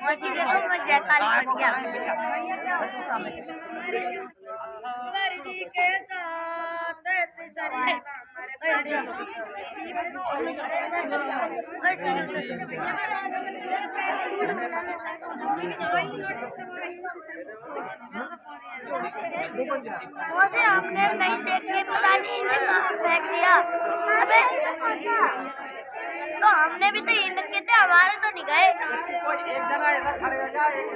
मोची देखो मैं जयकाली बन गया। जी के साथ मुझे हमने नहीं देखी, पता नहीं इन्हें कहाँ फेंक दिया। अबे तो हमने भी तो इनके थे, हमारे तो नहीं गए। कोई एक जना इधर खड़े हो जाए, एक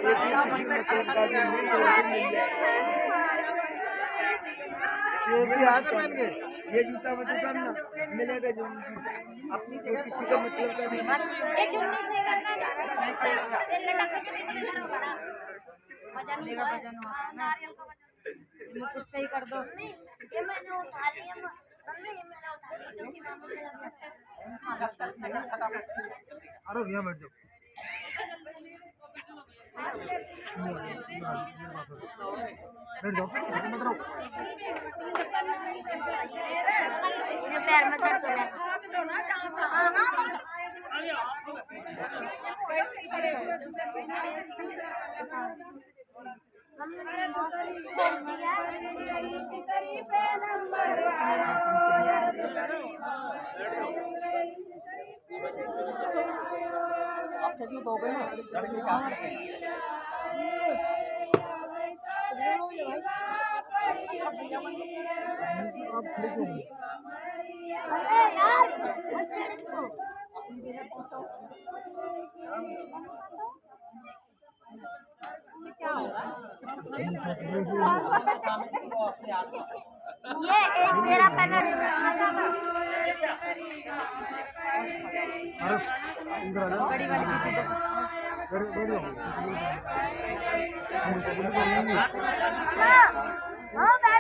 ये जूता में जूता ना मिलेगा जो अपनी जगह किसी का मतलब का नहीं। ये चुन्नी से करना नारियल का मुकुट सही कर दो। ये मैंने उठा लिया, मम्मी ये मैंने उठा लिया क्योंकि मामा को लग गया। अरे भैया बैठ जाओ। बैठ जाओ मत रहो। ये पैर में दर्द हो रहा है। अरे यार ये एक मेरा पैनल बड़ी वाली हाँ बैठ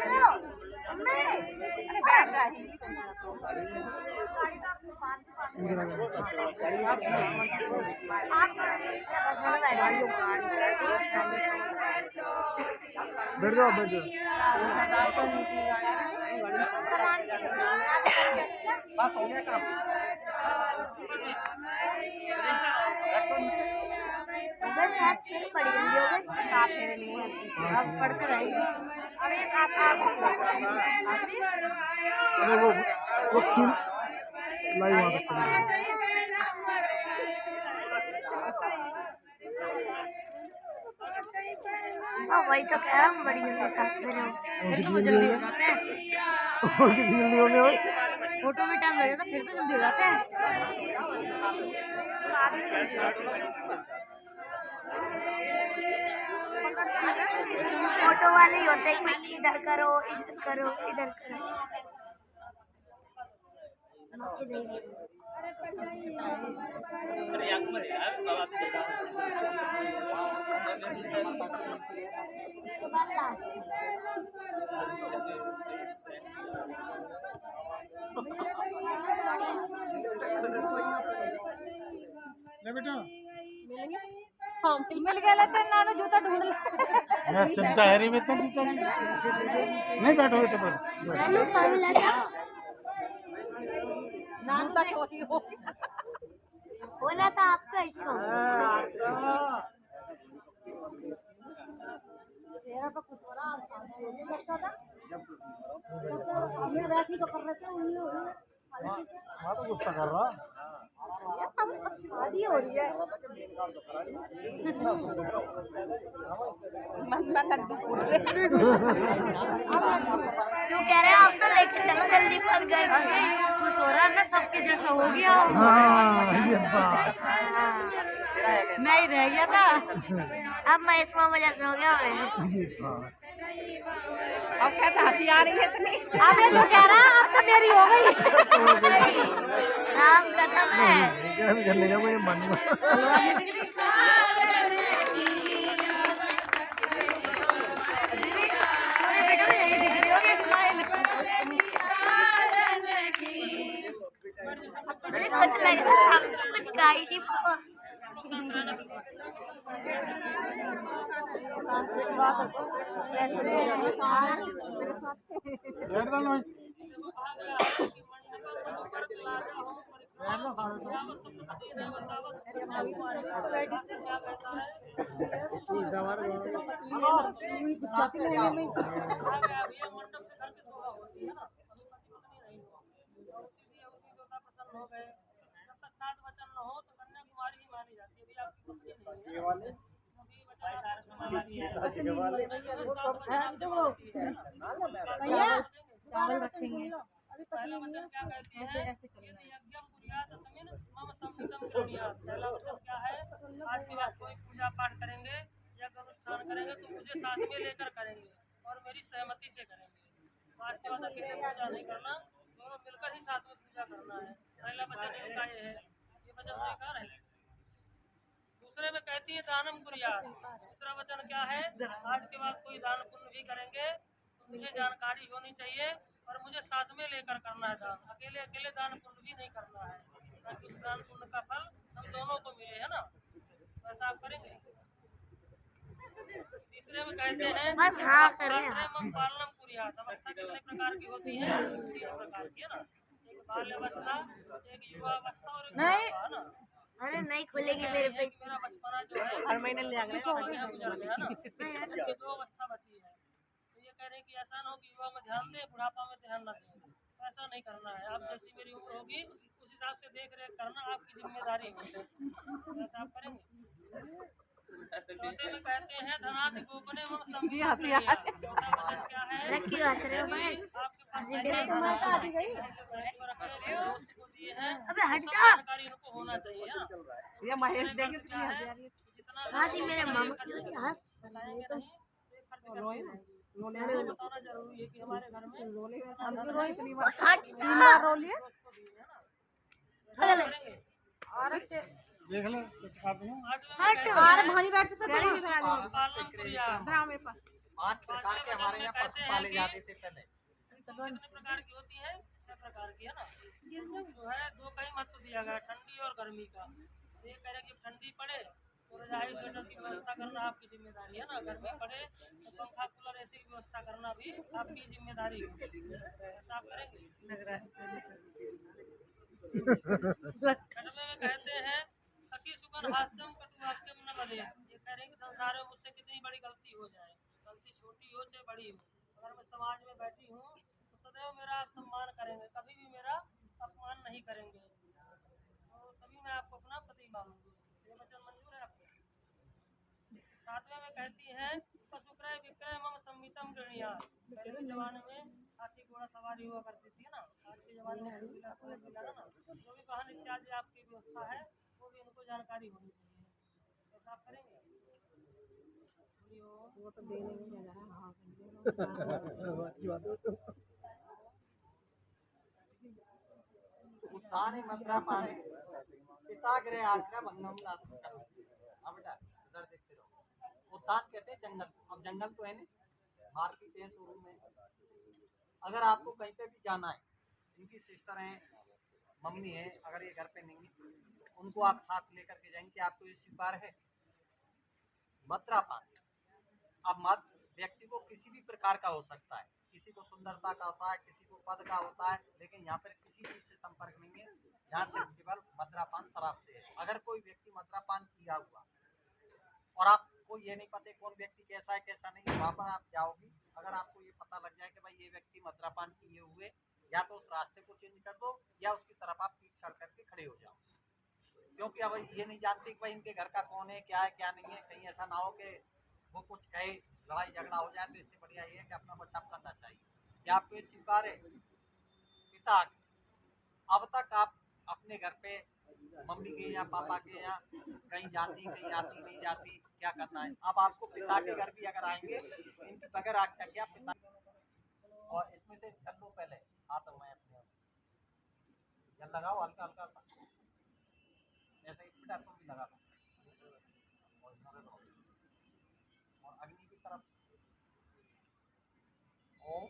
जाओ बैठ जाओ बैठ जाओ। बस हो गया काम। शायद फिर पड़ी गई अब पढ़ते रहेंगे। अरे वो क्यों लाइव वहाँ तक चली गई। वही तो कह रहा हूँ, बड़ी जल्दी साथ में रहो। और कितनी जल्दी हो गया भाई? फोटो में टाइम लगेगा, फिर तो जल्दी हो जाते हैं। फोटो वाले ही होते हैं, इधर करो इधर करो इधर करो। मिल गया लगता है, नानो जूता ढूंढ लो। चिंता है रही बेटा, जूता नहीं बैठो बेटा बैठो। बोला था आपका इसको। तेरा तो कुछ हो रहा था, वैसे तो कर रहे थे उन लोग। हाँ तो गुस्सा कर रहा। शादी हो रही है। क्यों कह रहे हैं आप, तो लेके चलो जल्दी पर घर। कुछ हो रहा है ना, सबके जैसा हो गया। मैं ही रह गया था, अब मैं इस मामा जैसा हो गया। अब कैसे हंसी आ रही है इतनी। अब ये जो कह रहा है अब तो मेरी हो गई। नाम खत्म है। घर ले जाओ, मुझे मन कुछ लग रहा है, कुछ गाइड ही भैया चावल रखेंगे ऐसे ऐसे करना है। आज के बाद कोई पूजा पाठ करेंगे या अनुष्ठान करेंगे तो मुझे साथ में लेकर करेंगे और मेरी सहमति से करेंगे। आज के बाद अकेले पूजा नहीं करना, दोनों मिलकर ही साथ में पूजा करना है। पहला वचन इनका ये है, ये वचन स्वीकार है। दूसरे में कहती है दानम कुरियात। दूसरा वचन क्या है? आज के बाद कोई दान पुण्य भी करेंगे तो मुझे जानकारी होनी चाहिए और मुझे साथ में लेकर करना है दान। अकेले अकेले दान पुण्य भी नहीं करना है, ताकि उस दान पुण्य का फल हम दोनों को मिले, है ना? ऐसा आप करेंगे। तीसरे में कहते हैं पालनम कुरियात। अवस्था कितने प्रकार की होती है? 3 प्रकार की, है ना? एक बाल्यावस्था, एक युवावस्था और एक बुढ़ापा, है ना? अरे नहीं खुलेगी मेरे पे। मेरा बचपना जो है हर महीने ले आएंगे गुजर गया ना। अच्छी 2 अवस्था बची है, तो ये कह रहे हैं कि ऐसा ना हो कि युवा में ध्यान दें, बुढ़ापा में ध्यान न दें। ऐसा नहीं करना है। आप जैसी मेरी उम्र होगी उस हिसाब से देख रेख करना आपकी जिम्मेदारी होगी। ऐसा आप करेंगे। चौथे में कहते हैं धनादि गोपने एवं संपत्ति। चौथा वचन क्या है? रखी हंस रहे हो भाई। आपके पास दोस्त को दिए हैं, अबे हट सब जा। जानकारी इनको होना चाहिए, है ना? ये महेश देखे क्या है? जितना हाँ जी मेरे मामा की होती है, हंस। बताएंगे नहीं तो ये खर्च करते रहेंगे। हमें बताना जरूरी है कि हमारे घर में हमको रोई इतनी बार हट 3 बार रो लिए। देख लो हट और भानी बैठ से तो पालन कुरिया। ड्रामे पर 5 प्रकार के हमारे यहाँ पशु पाले जाते थे पहले। कितने प्रकार की होती है? 6 प्रकार की, है ना? जो है 2 का ही महत्व दिया गया, ठंडी और गर्मी का। ये कह रहे कि ठंडी पड़े तो रजाई स्वेटर की व्यवस्था करना आपकी जिम्मेदारी है ना। गर्मी पड़े तो पंखा कूलर ऐसी व्यवस्था करना भी आपकी जिम्मेदारी होगी। ऐसा आप करेंगे। छठवें में कहते हैं सखी सुगन हास्यम कटु वाक्यम न बने। ये कह रहे हैं कि संसार में मुझसे कितनी बड़ी गलती हो जाए, गलती छोटी हो चाहे बड़ी हो, अगर मैं समाज में बैठी हूँ तो सदैव मेरा आप सम्मान करेंगे, कभी भी मेरा अपमान नहीं करेंगे, तो तभी मैं आपको अपना पति मानूंगी। ये वचन मंजूर है आपको। 7वें में कहती है पशुक्रय विक्रय मम संमितम गृणिया। पहले के जमाने में हाथी घोड़ा सवारी हुआ करती थी ना। आज के जमाने में ना, जो भी वाहन इत्यादि आपकी व्यवस्था है वो भी उनको जानकारी होनी चाहिए। ऐसा आप करेंगे। वो तो देने में लगा है। हाँ उत्थाने मत्रा पाने पिता गृह आश्रय भंगम नाथ। अब बेटा इधर देखते रहो। उत्थान कहते हैं जंगल। अब जंगल तो है नहीं, मार्केट है, शोरूम है। अगर आपको कहीं पे भी जाना है, इनकी सिस्टर हैं, मम्मी है, अगर ये घर पे नहीं है उनको आप साथ लेकर के जाएंगे। आपको ये स्वीकार है। मत्रापान। अब मत व्यक्ति को किसी भी प्रकार का हो सकता है, किसी को सुंदरता का होता है, किसी को पद का होता है, लेकिन यहाँ पर किसी चीज से संपर्क नहीं है। यहाँ सिर्फ केवल मद्रापान शराब से है। अगर कोई व्यक्ति मद्रापान किया हुआ और आपको ये नहीं पता कौन व्यक्ति कैसा है कैसा नहीं है, वहाँ पर आप जाओगी, अगर आपको ये पता लग जाए कि भाई ये व्यक्ति मद्रापान किए हुए, या तो उस रास्ते को चेंज कर दो या उसकी तरफ आप पीछे कर करके खड़े हो जाओ। क्योंकि अब ये नहीं जानते कि भाई इनके घर का कौन है, क्या है क्या नहीं है। कहीं ऐसा ना हो कि वो कुछ कहे, लड़ाई झगड़ा हो जाए। तो इससे बढ़िया ये है कि अपना बचाव करना चाहिए। क्या आपको ये स्वीकार है? पिता अब तक आप अपने घर पे मम्मी के या पापा के या कहीं जाती कहीं आती नहीं जाती, क्या करना है? अब आपको पिता के घर भी अगर आएंगे इनकी बगैर आज्ञा क्या पिता, और इसमें से कर लो पहले हाथ में अपने जल लगाओ हल्का हल्का सा, ऐसे ही बेटा तुम भी लगा लो और अग्नि की तरफ ओम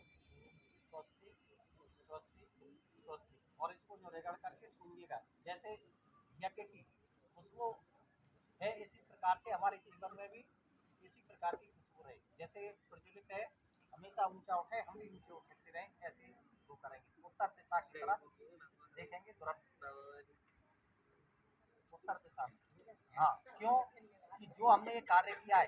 स्वस्ति स्वस्ति स्वस्ति, और इसको जो रगड़ करके सुनिएगा जैसे यज्ञ की खुशबू है। इसी प्रकार से हमारे जीवन में भी इसी प्रकार की खुशबू रहे। जैसे प्रज्वलित है हमेशा ऊंचा उठे, हम भी ऊंचे उठते रहें, ऐसे वो करेंगे। उत्तर दिशा की तरफ देखेंगे तुरंत सर के साथ। हाँ, क्यों कि जो हमने ये कार्य किया है